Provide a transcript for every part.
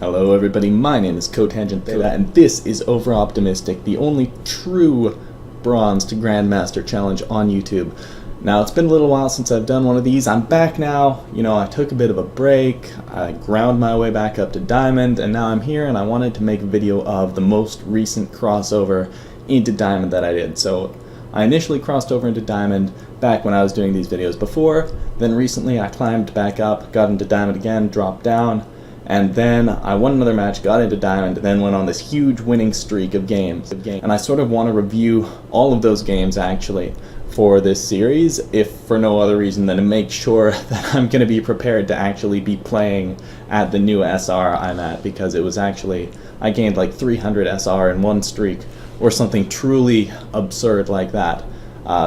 Hello everybody, my name is Cotangent D.Va, and this is Over Optimistic, the only true Bronze to Grandmaster challenge on YouTube. Now, it's been a little while since I've done one of these. I'm back now. You know, I took a bit of a break, I ground my way back up to Diamond, and now I'm here and I wanted to make a video of the most recent crossover into Diamond that I did. So, I initially crossed over into Diamond back when I was doing these videos before, then recently I climbed back up, got into Diamond again, dropped down, and then I won another match, got into Diamond, and then went on this huge winning streak of games. And I sort of want to review all of those games, actually, for this series, if for no other reason than to make sure that I'm going to be prepared to actually be playing at the new SR I'm at, because it was actually, I gained like 300 SR in one streak, or something truly absurd like that.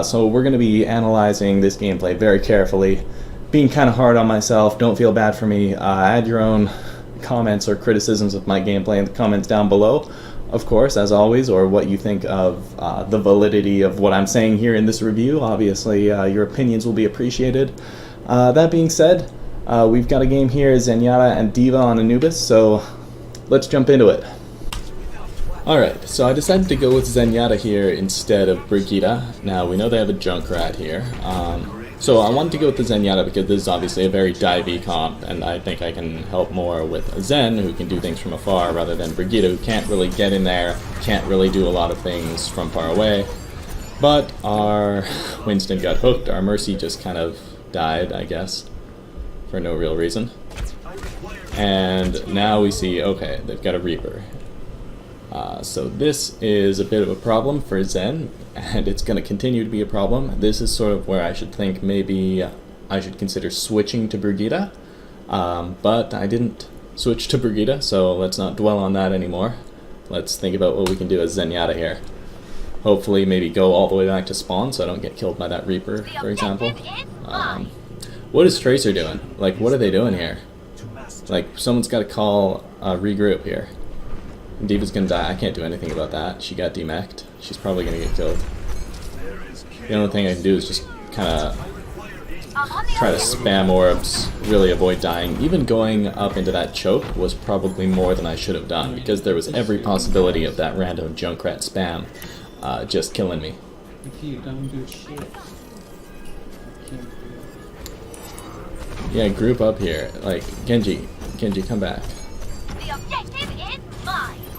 So we're going to be analyzing this gameplay very carefully, being kind of hard on myself. Don't feel bad for me. Add your own comments or criticisms of my gameplay in the comments down below, of course, as always, or what you think of the validity of what I'm saying here in this review. Obviously, your opinions will be appreciated. That being said, we've got a game here, Zenyatta and D.Va on Anubis, so let's jump into it. Alright, so I decided to go with Zenyatta here instead of Brigitte. Now, we know they have a Junkrat here. So I wanted to go with the Zenyatta because this is obviously a very divey comp, and I think I can help more with Zen, who can do things from afar, rather than Brigitte, who can't really get in there, can't really do a lot of things from far away. But our Winston got hooked, our Mercy just kind of died, I guess, for no real reason. And now we see, okay, they've got a Reaper. So this is a bit of a problem for Zen, and it's going to continue to be a problem. This is sort of where I should think maybe I should consider switching to Brigitte, but I didn't switch to Brigitte, so let's not dwell on that anymore. Let's think about what we can do as Zenyatta here. Hopefully maybe go all the way back to spawn so I don't get killed by that Reaper, for example. What is Tracer doing? Like, what are they doing here? Like, someone's got to call a regroup here. D.Va's gonna die. I can't do anything about that. She got demeched. She's probably gonna get killed. The only thing I can do is just kinda try to spam orbs, really avoid dying. Even going up into that choke was probably more than I should have done, because there was every possibility of that random Junkrat spam just killing me. Yeah, group up here. Like, Genji, come back.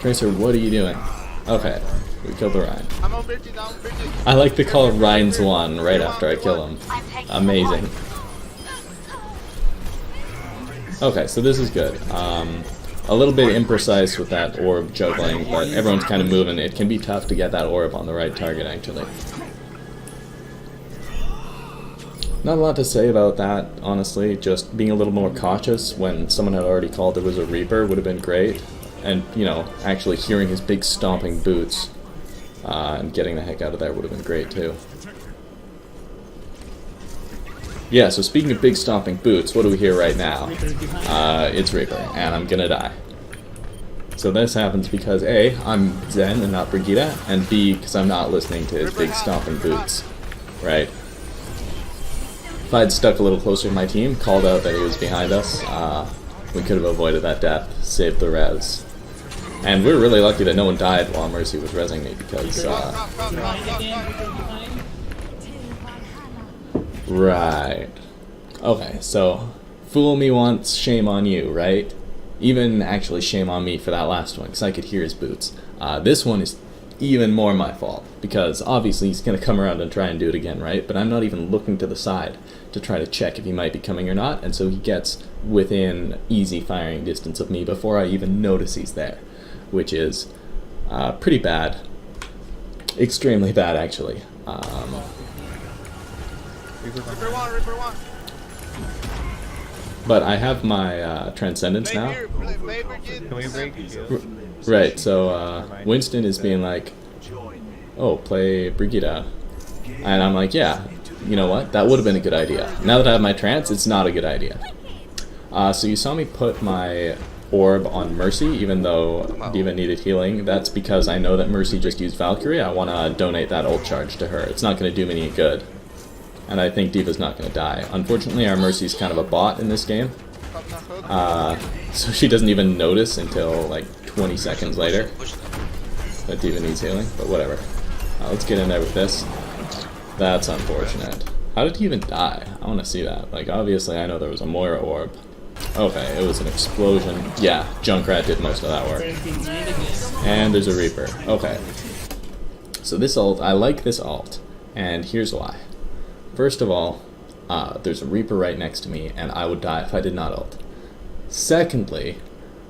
Tracer, what are you doing? Okay, we killed the Rhine. I like to call Rhine's one right after I kill him. Amazing. Okay, so this is good. A little bit imprecise with that orb juggling, but everyone's kind of moving. It can be tough to get that orb on the right target, actually. Not a lot to say about that, honestly. Just being a little more cautious when someone had already called there was a Reaper would have been great. And, you know, actually hearing his big stomping boots and getting the heck out of there would have been great, too. Yeah, so speaking of big stomping boots, what do we hear right now? It's Reaper, and I'm gonna die. So this happens because A, I'm Zen and not Brigitte, and B, because I'm not listening to his big stomping boots, right? If I'd stuck a little closer to my team, called out that he was behind us, we could have avoided that death, saved the res. And we're really lucky that no one died while Mercy was resing me, because, right. Okay, so, fool me once, shame on you, right? Even, actually, shame on me for that last one, because I could hear his boots. This one is even more my fault, because obviously he's going to come around and try and do it again, right? But I'm not even looking to the side to try to check if he might be coming or not, and so he gets within easy firing distance of me before I even notice he's there, which is pretty bad. Extremely bad, actually. But I have my Transcendence now. Right, so Winston is being like, oh, play Brigitte. And I'm like, yeah, you know what? That would have been a good idea. Now that I have my trance, it's not a good idea. So you saw me put my orb on Mercy, even though D.Va needed healing. That's because I know that Mercy just used Valkyrie. I want to donate that ult charge to her. It's not going to do me any good. And I think D.Va's not going to die. Unfortunately, our Mercy's kind of a bot in this game. So she doesn't even notice until like 20 seconds later that D.Va needs healing, but whatever. Let's get in there with this. That's unfortunate. How did he even die? I want to see that. Like, obviously I know there was a Moira orb. Okay, it was an explosion. Yeah, Junkrat did most of that work. And there's a Reaper. Okay. So this ult, I like this ult, and here's why. First of all, there's a Reaper right next to me, and I would die if I did not ult. Secondly,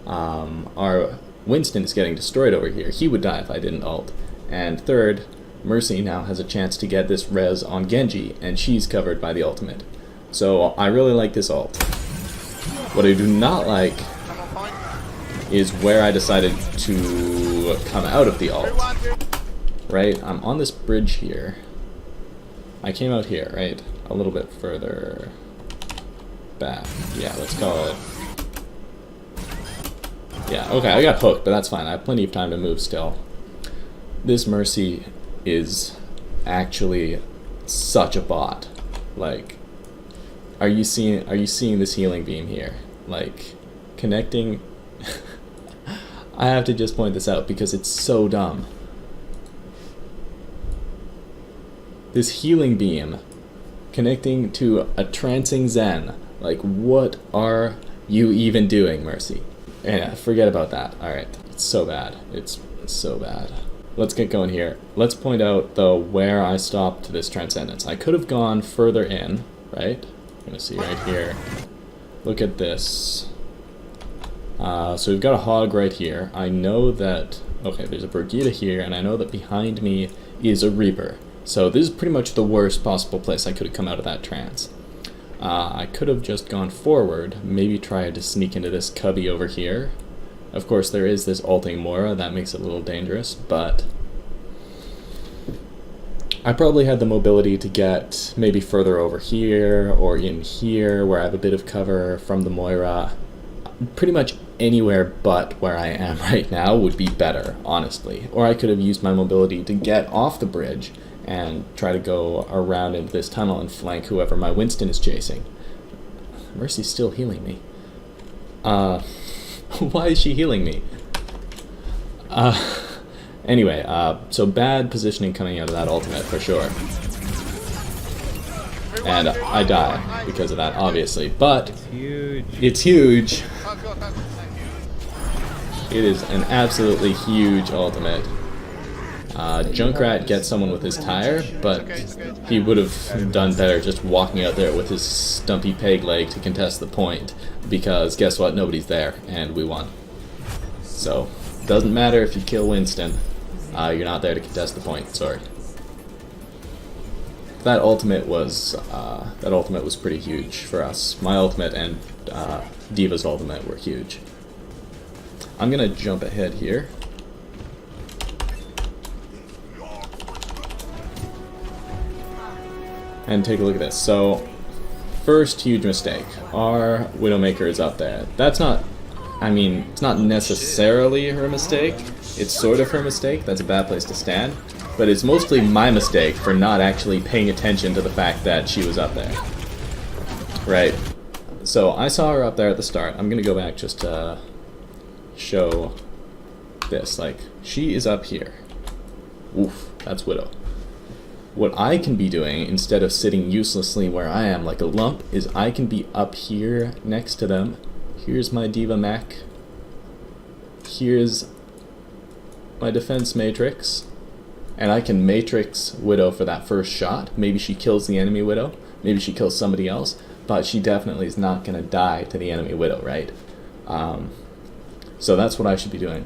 our Winston is getting destroyed over here. He would die if I didn't ult. And third, Mercy now has a chance to get this res on Genji, and she's covered by the ultimate. So I really like this ult. What I do not like is where I decided to come out of the ult. Right? I'm on this bridge here. I came out here, right? A little bit further back. Yeah, let's call it. Yeah, okay, I got hooked, but that's fine. I have plenty of time to move still. This Mercy is actually such a bot. Like, are you seeing this healing beam here? Like, connecting. I have to just point this out because it's so dumb. This healing beam connecting to a trancing Zen. Like, what are you even doing, Mercy? Yeah, forget about that. Alright, it's so bad. It's so bad. Let's get going here. Let's point out, though, where I stopped this Transcendence. I could have gone further in, right? I'm gonna see right here. Look at this. So we've got a hog right here. I know that... Okay, there's a Brigitte here, and I know that behind me is a Reaper. So this is pretty much the worst possible place I could have come out of that trance. I could have just gone forward, maybe tried to sneak into this cubby over here. Of course, there is this ulting Moira, that makes it a little dangerous, but I probably had the mobility to get maybe further over here, or in here, where I have a bit of cover from the Moira. Pretty much anywhere but where I am right now would be better, honestly. Or I could have used my mobility to get off the bridge and try to go around into this tunnel and flank whoever my Winston is chasing. Mercy's still healing me. Why is she healing me? Anyway, so bad positioning coming out of that ultimate for sure. And I die because of that, obviously. But it's huge. It is an absolutely huge ultimate. Junkrat gets someone with his tire, but he would have done better just walking out there with his stumpy peg leg to contest the point, because guess what? Nobody's there, and we won. So, doesn't matter if you kill Winston, you're not there to contest the point, sorry. That ultimate was pretty huge for us. My ultimate and D.Va's ultimate were huge. I'm gonna jump ahead here. And take a look at this. So, first huge mistake. Our Widowmaker is up there. That's not, I mean, it's not necessarily her mistake. It's sort of her mistake. That's a bad place to stand. But it's mostly my mistake for not actually paying attention to the fact that she was up there. Right. So, I saw her up there at the start. I'm gonna go back just to show this. Like, she is up here. Oof, that's Widow. What I can be doing, instead of sitting uselessly where I am like a lump, is I can be up here next to them. Here's my D.Va mech. Here's my defense matrix. And I can matrix Widow for that first shot. Maybe she kills the enemy Widow. Maybe she kills somebody else. But she definitely is not going to die to the enemy Widow, right? So that's what I should be doing.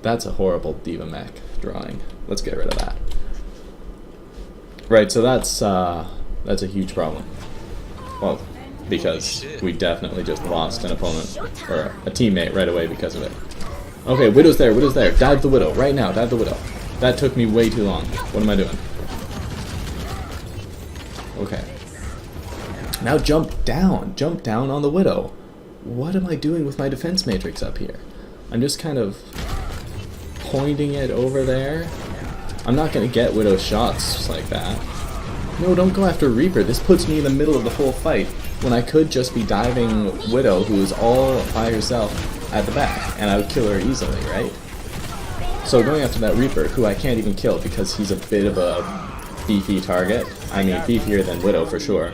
That's a horrible D.Va mech drawing. Let's get rid of that. Right, so that's a huge problem. Well, because we definitely just lost an opponent, or a teammate right away because of it. Okay, Widow's there, Widow's there. Dive the Widow, right now, dive the Widow. That took me way too long. What am I doing? Okay. Now jump down on the Widow. What am I doing with my defense matrix up here? I'm just kind of pointing it over there. I'm not going to get Widow shots like that. No, don't go after Reaper. This puts me in the middle of the whole fight. when I could just be diving Widow, who is all by herself at the back, and I would kill her easily, right? So going after that Reaper, who I can't even kill because he's a bit of a beefy target. I mean, beefier than Widow for sure.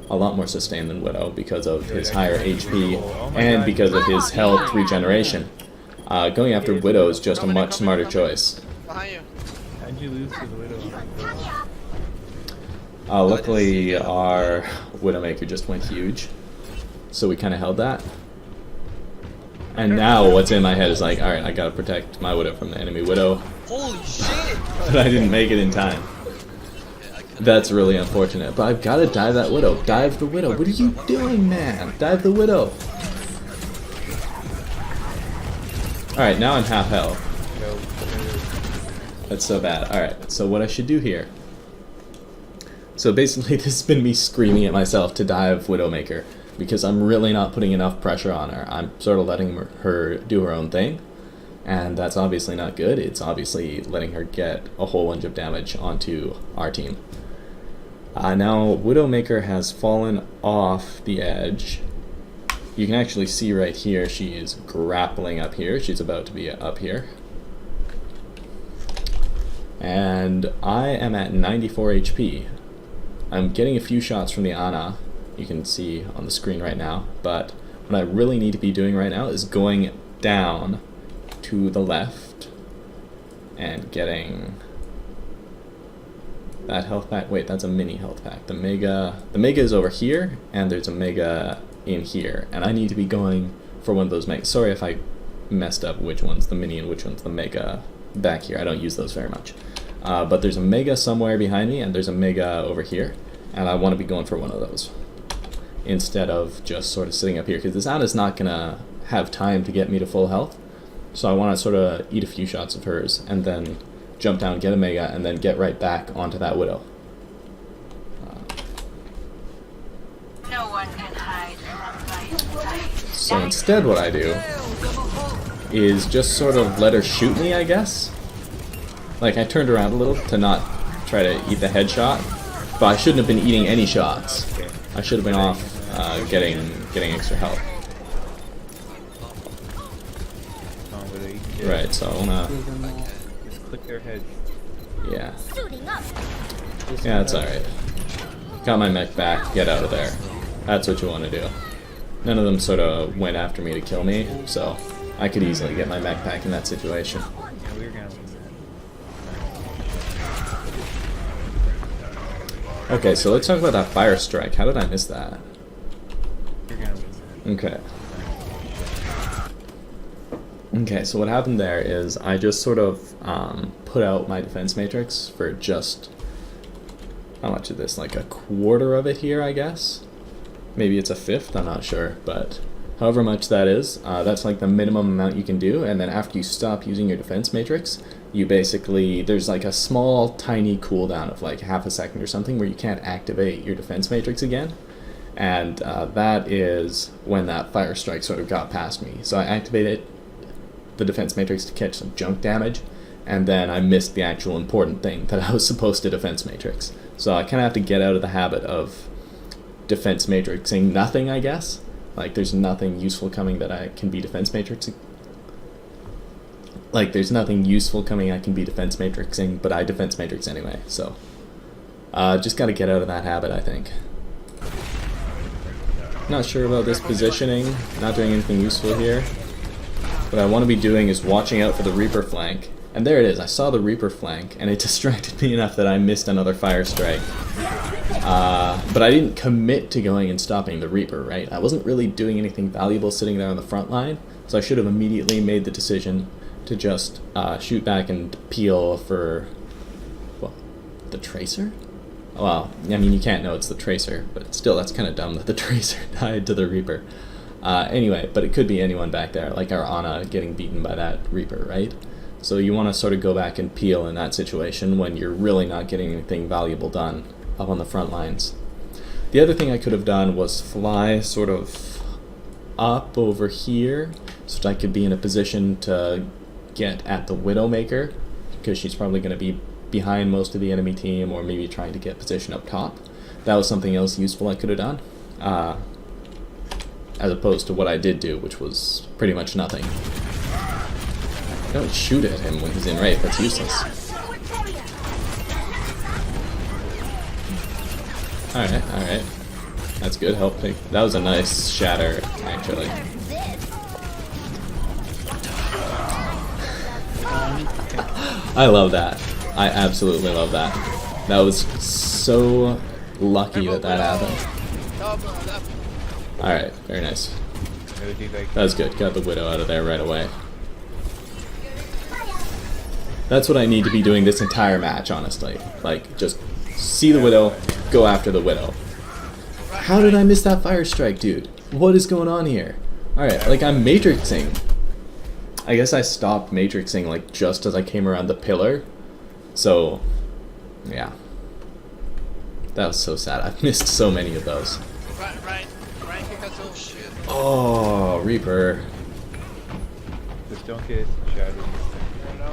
A lot more sustain than Widow because of his higher HP and because of his health regeneration. Going after Widow is just a much smarter choice. Behind you. How'd you lose to the Widow? Luckily, our Widowmaker just went huge, so we kind of held that. And now what's in my head is like, alright, I gotta protect my Widow from the enemy Widow. Holy shit! But I didn't make it in time. That's really unfortunate. But I've gotta dive that Widow. Dive the Widow. What are you doing, man? Dive the Widow. Alright, now I'm half health. That's so bad. Alright, so what I should do here. So basically this has been me screaming at myself to dive Widowmaker, because I'm really not putting enough pressure on her. I'm sort of letting her do her own thing, and that's obviously not good. It's obviously letting her get a whole bunch of damage onto our team. Now Widowmaker has fallen off the edge. You can actually see right here she is grappling up here. She's about to be up here. And I am at 94 HP. I'm getting a few shots from the Ana, you can see on the screen right now, but what I really need to be doing right now is going down to the left and getting that health pack. Wait, that's a mini health pack. The mega is over here, and there's a mega in here, and I need to be going for one of those megas. Sorry if I messed up which one's the mini and which one's the mega back here. I don't use those very much. But there's a mega somewhere behind me, and there's a mega over here, and I want to be going for one of those instead of just sort of sitting up here, because this Ana's not going to have time to get me to full health, so I want to sort of eat a few shots of hers, and then jump down, get a mega, and then get right back onto that Widow. No one can hide from light. So instead what I do is just sort of let her shoot me, I guess. Like, I turned around a little to not try to eat the headshot, but I shouldn't have been eating any shots. I should have been off getting extra health. Right, so I wanna... Just click their head. Yeah. Yeah, that's alright. Got my mech back, get out of there. That's what you want to do. None of them sort of went after me to kill me, so I could easily get my mech back in that situation. Yeah, we were gonna lose that. Okay, so let's talk about that fire strike. How did I miss that? You're gonna lose that. Okay. Okay, so what happened there is I just sort of put out my defense matrix for just, how much of this, like a quarter of it here, I guess? Maybe it's a fifth, I'm not sure, but however much that is, that's like the minimum amount you can do, and then after you stop using your defense matrix, you basically, there's like a small tiny cooldown of like half a second or something where you can't activate your defense matrix again, and that is when that fire strike sort of got past me. So I activated the defense matrix to catch some junk damage, and then I missed the actual important thing that I was supposed to defense matrix. So I kind of have to get out of the habit of defense matrixing nothing, I guess. Like, there's nothing useful coming that I can be defense matrixing. Like, there's nothing useful coming I can be defense matrixing, but I defense matrix anyway, so just gotta get out of that habit, I think. Not sure about this positioning, not doing anything useful here. What I want to be doing is watching out for the Reaper flank. And there it is, I saw the Reaper flank, and it distracted me enough that I missed another fire strike. But I didn't commit to going and stopping the Reaper, right? I wasn't really doing anything valuable sitting there on the front line, so I should have immediately made the decision to just shoot back and peel for, well, the Tracer? Well, I mean, you can't know it's the Tracer, but still, that's kind of dumb that the Tracer died to the Reaper. Anyway, but it could be anyone back there, like our Ana getting beaten by that Reaper, right? So you want to sort of go back and peel in that situation when you're really not getting anything valuable done up on the front lines. The other thing I could have done was fly sort of up over here so that I could be in a position to get at the Widowmaker, because she's probably going to be behind most of the enemy team, or maybe trying to get position up top. That was something else useful I could have done. as opposed to what I did do, which was pretty much nothing. Don't shoot at him when he's in raid, that's useless. Alright. That's good, help pick. That was a nice shatter, actually. I love that. I absolutely love that. That was so lucky that happened. Alright, very nice. That was good. Got the Widow out of there right away. That's what I need to be doing this entire match, honestly. Like, just see the Widow, go after the Widow. How did I miss that fire strike, dude? What is going on here? Alright, like, I'm matrixing. I guess I stopped matrixing, like, just as I came around the pillar. So, yeah. That was so sad. I've missed so many of those. Oh, Reaper. Just don't get shattered.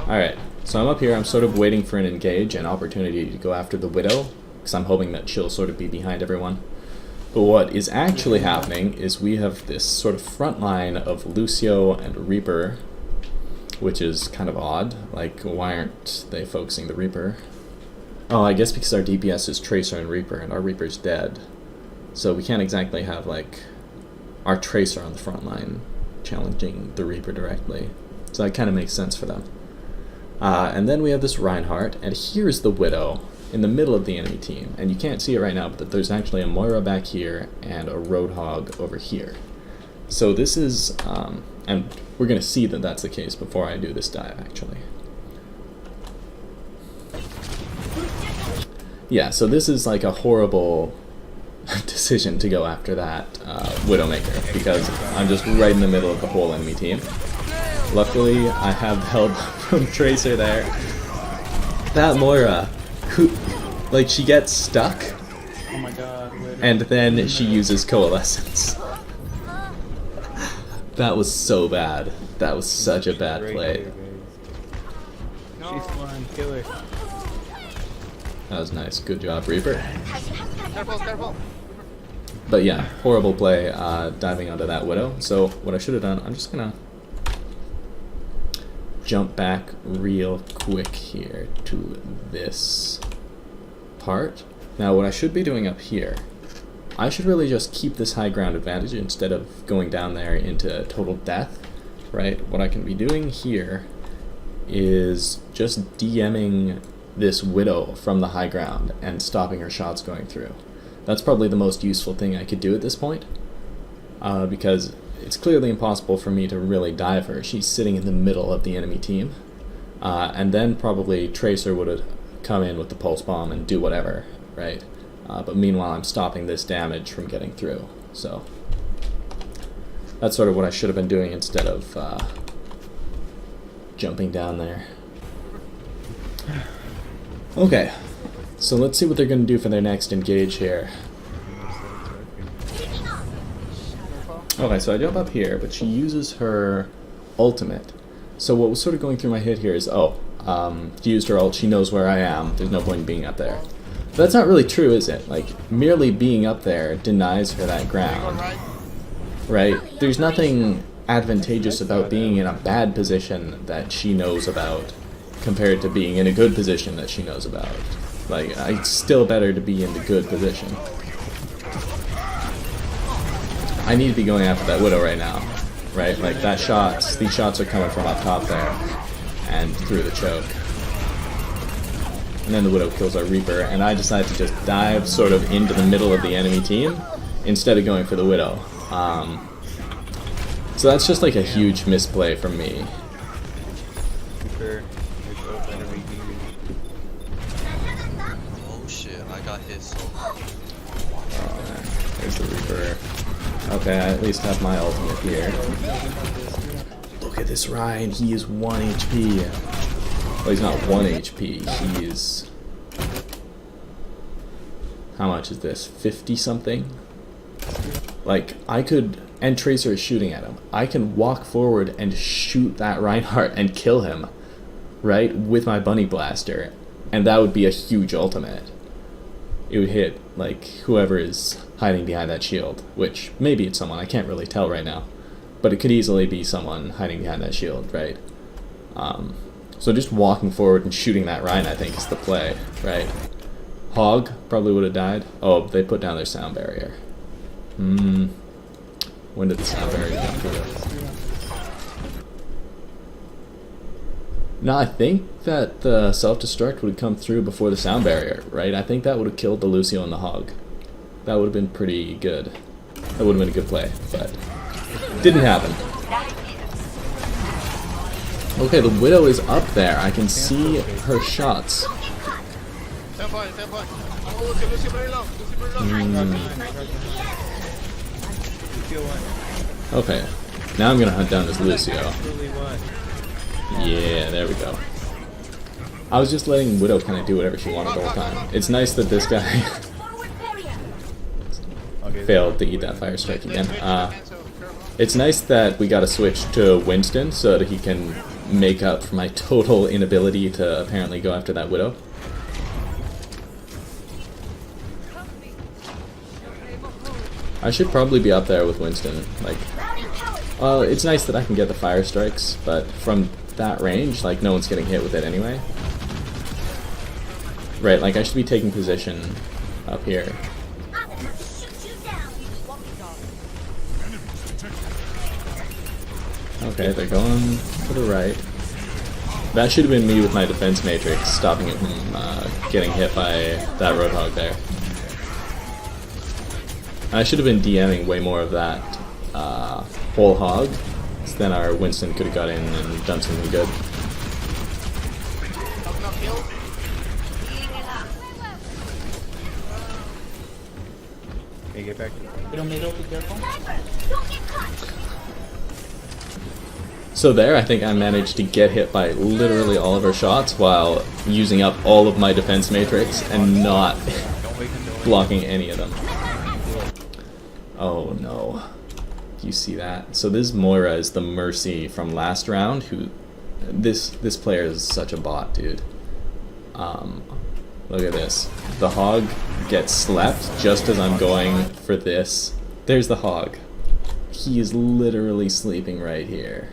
Alright, so I'm up here. I'm sort of waiting for an engage, an opportunity to go after the Widow, because I'm hoping that she'll sort of be behind everyone. But what is actually happening is we have this sort of front line of Lucio and Reaper, which is kind of odd. Like, why aren't they focusing the Reaper? Oh, I guess because our DPS is Tracer and Reaper, and our Reaper's dead. So we can't exactly have, like, our Tracer on the front line challenging the Reaper directly. So that kind of makes sense for them. And then we have this Reinhardt, and here's the Widow in the middle of the enemy team. And you can't see it right now, but there's actually a Moira back here and a Roadhog over here. So this is, and we're going to see that that's the case before I do this dive, actually. Yeah, so this is like a horrible decision to go after that Widowmaker, because I'm just right in the middle of the whole enemy team. Luckily, I have help from Tracer there. That Moira, who, like, she gets stuck, Oh my god. and then she uses Coalescence. That was so bad. That was such a bad play. She's one killer. That was nice. Good job, Reaper. Careful. But yeah, horrible play diving onto that Widow. So what I should have done, I'm just gonna jump back real quick here to this part. Now what I should be doing up here, I should really just keep this high ground advantage instead of going down there into total death, right? What I can be doing here is just DMing this Widow from the high ground and stopping her shots going through. That's probably the most useful thing I could do at this point, because it's clearly impossible for me to really dive her. She's sitting in the middle of the enemy team, and then probably Tracer would have come in with the pulse bomb and do whatever, right? But meanwhile, I'm stopping this damage from getting through. So that's sort of what I should have been doing instead of jumping down there. Okay, so let's see what they're going to do for their next engage here. Okay, so I jump up here, but she uses her ultimate. So what was sort of going through my head here is, she used her ult, she knows where I am, there's no point in being up there. But that's not really true, is it? Like, merely being up there denies her that ground, right? There's nothing advantageous about being in a bad position that she knows about compared to being in a good position that she knows about. Like, it's still better to be in the good position. I need to be going after that Widow right now, right? Like, these shots are coming from up top there, and through the choke. And then the Widow kills our Reaper, and I decide to just dive sort of into the middle of the enemy team, instead of going for the Widow. So that's just like a huge misplay from me. Oh shit, I got hit so There's the Reaper. Okay, I at least have my ultimate here. Look at this Ryan, he is 1 HP. Well, he's not 1 HP, he is... How much is this? 50 something? Like, I could... And Tracer is shooting at him. I can walk forward and shoot that Reinhardt and kill him, right? With my Bunny Blaster. And that would be a huge ultimate. It would hit, like, whoever is hiding behind that shield, which maybe it's someone, I can't really tell right now, but it could easily be someone hiding behind that shield, right? So just walking forward and shooting that Rhine, I think, is the play, right? Hog probably would have died. Oh, they put down their sound barrier. When did the sound barrier come through? No, I think that the self-destruct would have come through before the sound barrier, right? I think that would have killed the Lucio and the Hog. That would have been pretty good. That would have been a good play, but didn't happen. Okay, the Widow is up there. I can see her shots. Okay, now I'm gonna hunt down this Lucio. Yeah, there we go. I was just letting Widow kind of do whatever she wanted the whole time. It's nice that this guy failed to eat that fire strike again. It's nice that we got a switch to Winston so that he can make up for my total inability to apparently go after that Widow. I should probably be up there with Winston. Like, it's nice that I can get the fire strikes, but from that range, like, no one's getting hit with it anyway. Right, like, I should be taking position up here. Okay, they're going to the right. That should have been me with my defense matrix, stopping it from getting hit by that Roadhog there. I should have been DMing way more of that whole hog, so then our Winston could have got in and done something good. Hey, get back. So there, I think I managed to get hit by literally all of her shots while using up all of my defense matrix and not blocking any of them. Oh no. You see that? So this Moira is the Mercy from last round, who this player is such a bot, dude. Look at this. The Hog gets slept just as I'm going for this. There's the Hog. He is literally sleeping right here.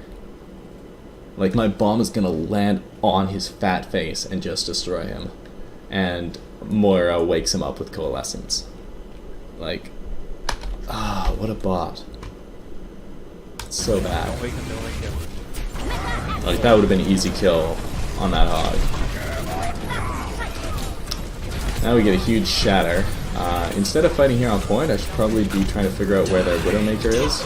Like, my bomb is gonna land on his fat face and just destroy him. And Moira wakes him up with Coalescence. Like, what a bot. So bad. Like, that would have been an easy kill on that Hog. Now we get a huge shatter. Instead of fighting here on point, I should probably be trying to figure out where their Widowmaker is.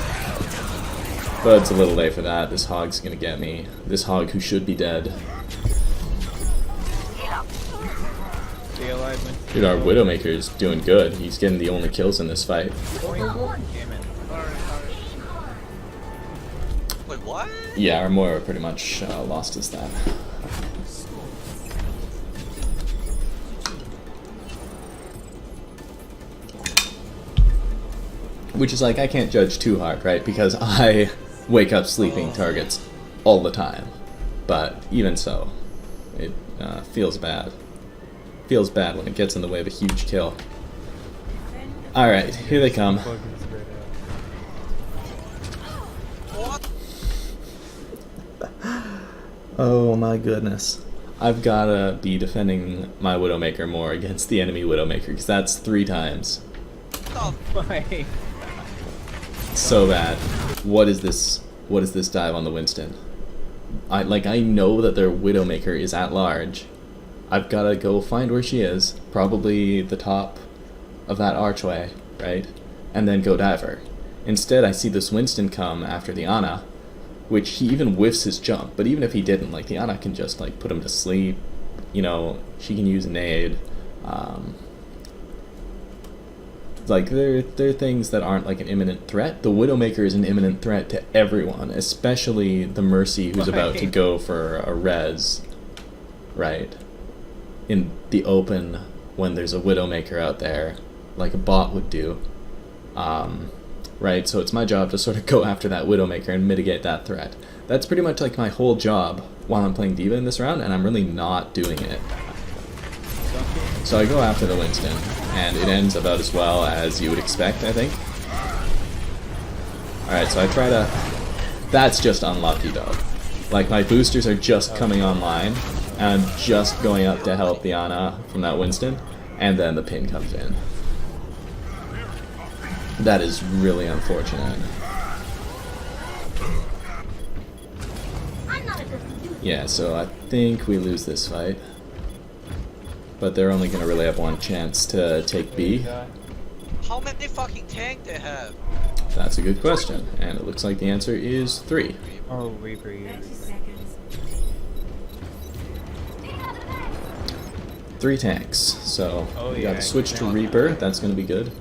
But it's a little late for that. This Hog's gonna get me. This Hog who should be dead. Dude, our Widowmaker is doing good. He's getting the only kills in this fight. Wait, what? Yeah, our Moira pretty much lost his that. Which is like, I can't judge too hard, right? Because I wake up sleeping targets all the time. But even so, it feels bad. Feels bad when it gets in the way of a huge kill. Alright, here they come. Oh my goodness. I've gotta be defending my Widowmaker more against the enemy Widowmaker, because that's 3 times. So bad. What is this dive on the Winston? I know that their Widowmaker is at large. I've gotta go find where she is, probably the top of that archway, right? And then go dive her. Instead, I see this Winston come after the Ana, which he even whiffs his jump, but even if he didn't, like, the Ana can just, like, put him to sleep, you know, she can use nade, like, there are things that aren't, like, an imminent threat. The Widowmaker is an imminent threat to everyone, especially the Mercy who's about to go for a res, right? In the open, when there's a Widowmaker out there, like a bot would do. Right, so it's my job to sort of go after that Widowmaker and mitigate that threat. That's pretty much like my whole job while I'm playing D.Va in this round, and I'm really not doing it. So I go after the Winston. and it ends about as well as you would expect, I think. Alright, so I try to... That's just unlucky though. Like, my boosters are just coming online, and I'm just going up to help the Ana from that Winston, and then the pin comes in. That is really unfortunate. Yeah, so I think we lose this fight. But they're only going to really have one chance to take B. How many fucking tank they have? That's a good question, and it looks like the answer is 3. Oh, Reaper, yeah. 3 tanks, so we got yeah, to switch to Reaper. That's going to be good. We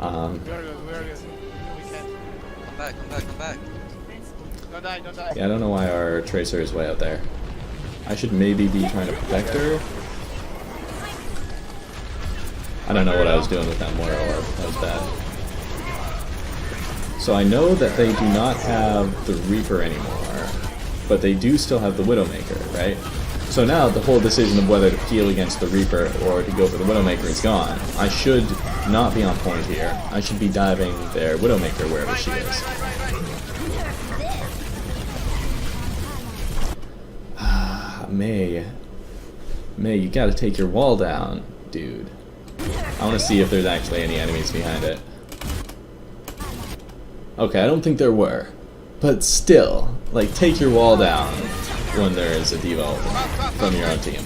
gotta go. Come back. Don't die. Yeah, I don't know why our Tracer is way out there. I should maybe be trying to protect her. I don't know what I was doing with that Moira Orb. That was bad. So I know that they do not have the Reaper anymore, but they do still have the Widowmaker, right? So now the whole decision of whether to peel against the Reaper or to go for the Widowmaker is gone. I should not be on point here. I should be diving their Widowmaker wherever she is. May, you gotta take your wall down, dude. I wanna see if there's actually any enemies behind it. Okay, I don't think there were. But still, like, take your wall down when there is a D.Va ultimate from your own team.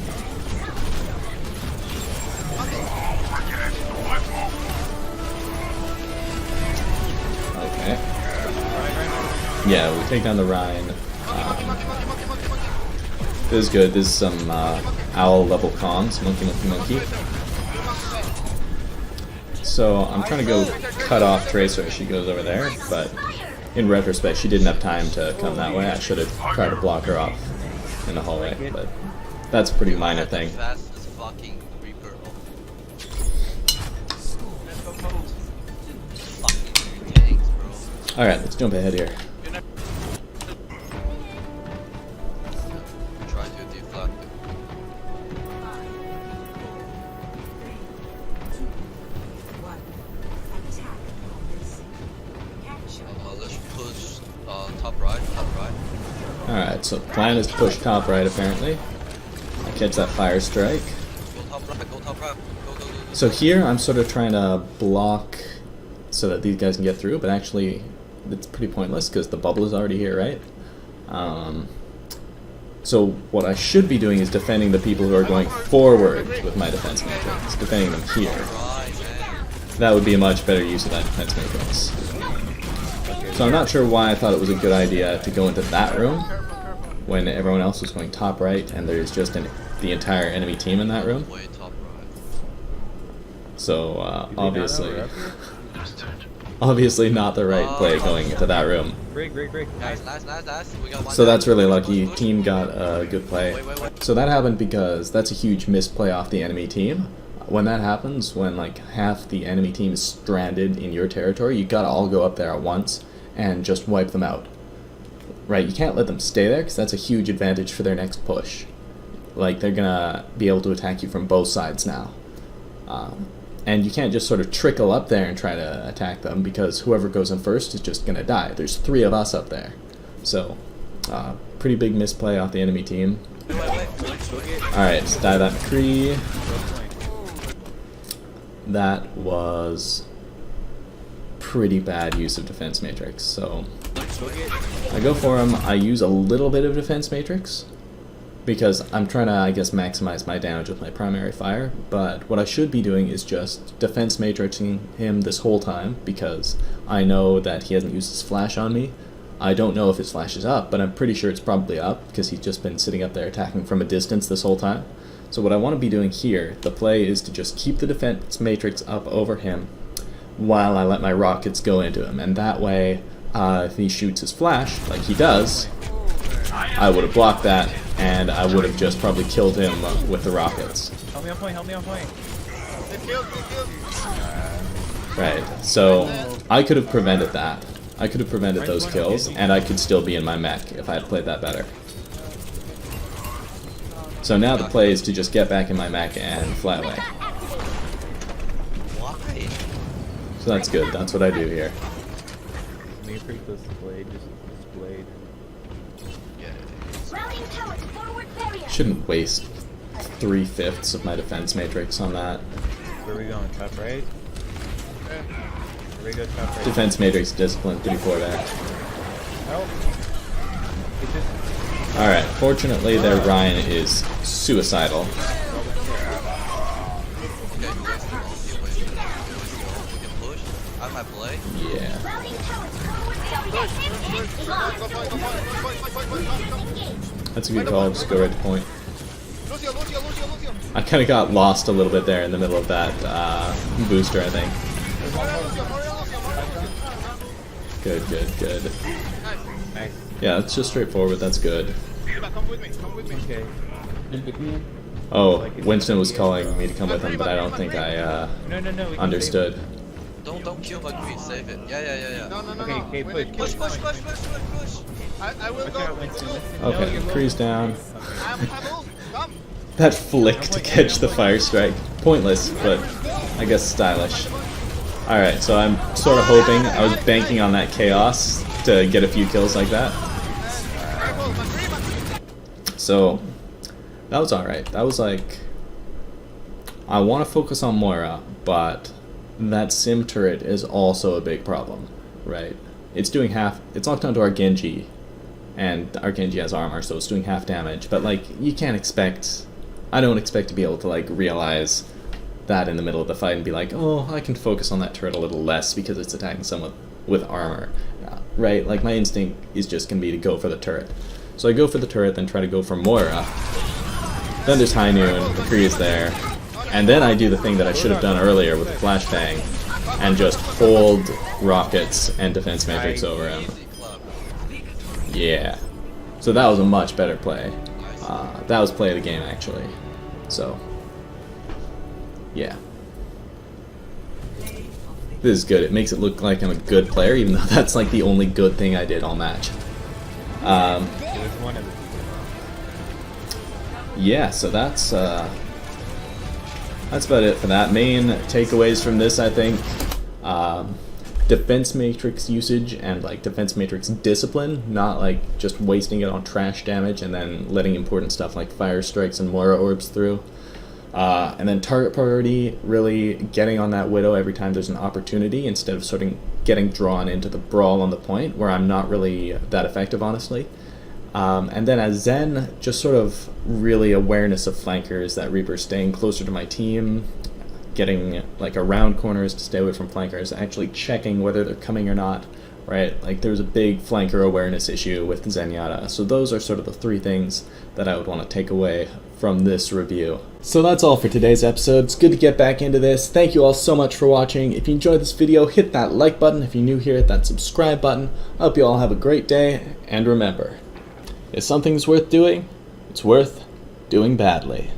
Okay. Yeah, we take down the Rhine. This is good. This is some owl level comms. Monkey. So I'm trying to go cut off Tracer as she goes over there, but in retrospect, she didn't have time to come that way. I should have tried to block her off in the hallway, but that's a pretty minor thing. Fastest fucking Reaper. Fucking tanks, bro. Alright, let's jump ahead here. Try to deflect. Let's push top right. Alright, so the plan is to push top right, apparently. I catch that fire strike. Go top right. Go. So here, I'm sort of trying to block so that these guys can get through, but actually, it's pretty pointless because the bubble is already here, right? So what I should be doing is defending the people who are going forward with my defense matrix, defending them here. Right, man. That would be a much better use of that defense matrix. So I'm not sure why I thought it was a good idea to go into that room when everyone else was going top right and there's just the entire enemy team in that room. Way top right. So obviously not the right play going into that room. Break. Nice. We got one So down. that's really lucky. Team got a good play. Wait. So that happened because that's a huge misplay off the enemy team. When that happens, when like half the enemy team is stranded in your territory, you gotta all go up there at once and just wipe them out. Right? You can't let them stay there because that's a huge advantage for their next push. Like, they're gonna be able to attack you from both sides now. And you can't just sort of trickle up there and try to attack them because whoever goes in first is just gonna die. There's 3 of us up there. So, pretty big misplay off the enemy team. Alright, let's dive that McCree. That was pretty bad use of defense matrix. So I go for him. I use a little bit of defense matrix because I'm trying to, I guess, maximize my damage with my primary fire. But what I should be doing is just defense matrixing him this whole time because I know that he hasn't used his flash on me. I don't know if his flash is up, but I'm pretty sure it's probably up because he's just been sitting up there attacking from a distance this whole time. So what I want to be doing here, the play is to just keep the defense matrix up over him while I let my rockets go into him. And that way, if he shoots his flash, like he does, I would have blocked that, and I would have just probably killed him with the rockets. Help me on point. Right, so I could have prevented that. I could have prevented those kills, and I could still be in my mech if I had played that better. So now the play is to just get back in my mech and fly away. So that's good. That's what I do here. Maybe pretty close to Blade. Just Blade. Rallying tower to forward barrier. Shouldn't waste 3/5 of my defense matrix on that. Where are we going? Top right? Where we go top right? Defense matrix discipline 3-4 back. Help! It just... Alright, fortunately their Ryan is suicidal. Okay, you wasted all. You wasted all. We can push. I have my play. Yeah. Rallying tower to forward barrier. That's a good call, just go right to point. I kind of got lost a little bit there in the middle of that booster, I think. Good, good, good. Nice. Yeah, it's just straightforward, that's good. Okay. Oh, Winston was calling me to come with him, but I don't think I No, we can understood. Don't kill my queen. Save it. Yeah. Okay, push. Push. I will Watch go. out, Winston. Listen, Okay, no, you're Kree's low. down. I'm able. Come. That flick to catch the fire strike. Pointless, but I guess stylish. Alright, so I'm sort of hoping, I was banking on that chaos to get a few kills like that. So, that was alright. That was like, I want to focus on Moira, but that sim turret is also a big problem, right? It's doing half, it's locked onto our Genji, and our Genji has armor, so it's doing half damage, but like, you can't expect, I don't expect to be able to like realize that in the middle of the fight and be like, oh, I can focus on that turret a little less because it's attacking someone with armor, right? Like, my instinct is just going to be to go for the turret. So I go for the turret, then try to go for Moira. Then there's High Noon, the Kree is there, and then I do the thing that I should have done earlier with the flashbang, and just hold rockets and defense matrix over him. Easy club. Yeah. So that was a much better play. That was play of the game, actually. So, yeah. This is good. It makes it look like I'm a good player, even though that's like the only good thing I did all match. It was one of the Yeah, so that's about it for that. Main takeaways from this, I think, defense matrix usage and like defense matrix discipline, not like just wasting it on trash damage and then letting important stuff like fire strikes and Moira orbs through. And then target priority, really getting on that Widow every time there's an opportunity instead of sort of getting drawn into the brawl on the point where I'm not really that effective, honestly. And then as Zen, just sort of really awareness of flankers, that Reaper staying closer to my team, getting like around corners to stay away from flankers, actually checking whether they're coming or not, right? Like there's a big flanker awareness issue with Zenyatta. So those are sort of the three things that I would want to take away from this review. So that's all for today's episode. It's good to get back into this. Thank you all so much for watching. If you enjoyed this video, hit that like button. If you're new here, hit that subscribe button. I hope you all have a great day, and remember, if something's worth doing, it's worth doing badly.